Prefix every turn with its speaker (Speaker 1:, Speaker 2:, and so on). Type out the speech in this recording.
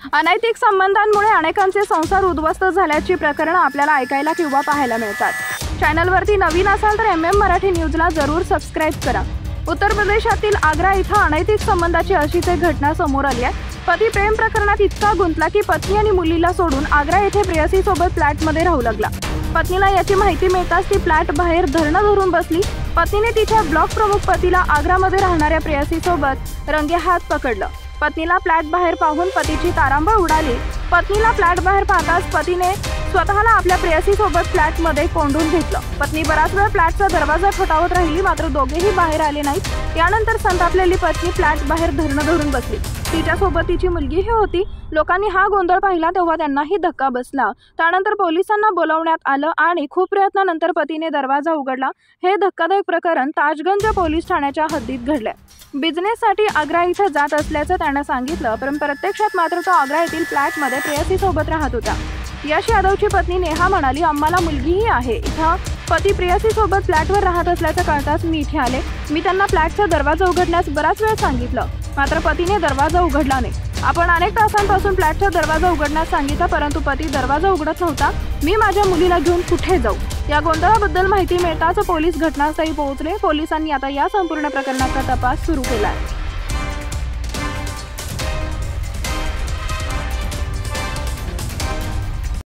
Speaker 1: अनैतिक संबंधांमुळे अनेकांचे संसार उद्ध्वस्त झाल्याची प्रकरणं आपल्याला ऐकायला किंवा पाहायला मिळतात। चॅनलवरती नवीन असाल तर MM मराठी न्यूजला जरूर सबस्क्राइब करा। उत्तर प्रदेशातील आग्रा इथं अनैतिक संबंधाची अशीच एक घटना समोर आली आहे। पती प्रेम प्रकरणात इतका गुंतला की पत्नी आणि मुलीला सोडून आग्रा येथे प्रेयसीसोबत फ्लॅटमध्ये राहू लागला। पत्नीला याची माहिती मिळताच ती फ्लॅट बाहेर धरणं धरून बसली। पत्नीने तिच्या ब्लॉक प्रमुख पतीला आग्रामध्ये राहणाऱ्या प्रेयसीसोबत रंगेहात पकडलं। पत्नीला फ्लॅट बाहेर पाहून पतीची तारांबळ उडाली। पत्नीला फ्लॅट बाहेर पाहताच पतीने स्वतःला आपल्या प्रेयसीसोबत फ्लॅटमध्ये कोंडून घेतलं। पत्नी बराच वेळ फ्लॅटचा दरवाजा ठोठावत राहिली, मात्र दोघेही बाहेर आले नाहीत। यानंतर संतापलेली पत्नी फ्लॅट बाहेर धरणं धरून बसली। तिच्यासोबत तिची मुलगीही होती। लोकांनी हा गोंधळ पाहिला तेव्हा त्यांनाही धक्का बसला। त्यानंतर पोलिसांना बोलावण्यात आलं आणि खूप प्रयत्नानंतर पतीने दरवाजा उघडला। हे धक्कादायक प्रकरण ताजगंज पोलीस ठाण्याच्या हद्दीत घडले। बिझनेससाठी आग्रा इथं जात असल्याचं त्यानं सांगितलं, पण प्रत्यक्षात मात्र तो आग्रा येथील फ्लॅटमध्ये प्रेयसीसोबत राहत होता। यश यादवची पत्नी नेहा म्हणाली, आम्हाला मुलगीही आहे। इथं पती प्रेयसीसोबत फ्लॅटवर राहत असल्याचं कळताच मी इथे आले। मी त्यांना फ्लॅटचा दरवाजा उघडण्यास बराच वेळ सांगितलं, मात्र पतीने दरवाजा उघडला नाही। आपण अनेक तासांपासून फ्लॅटचा दरवाजा उघडण्यास सांगितलं, परंतु पती दरवाजा उघडत नव्हता। मी माझ्या मुलीला घेऊन कुठे जाऊ? या गोंधळाबद्दल माहिती मिळताच पोलीस घटनास्थळी पोहोचले। पोलिसांनी आता या संपूर्ण प्रकरणाचा तपास सुरू केला आहे।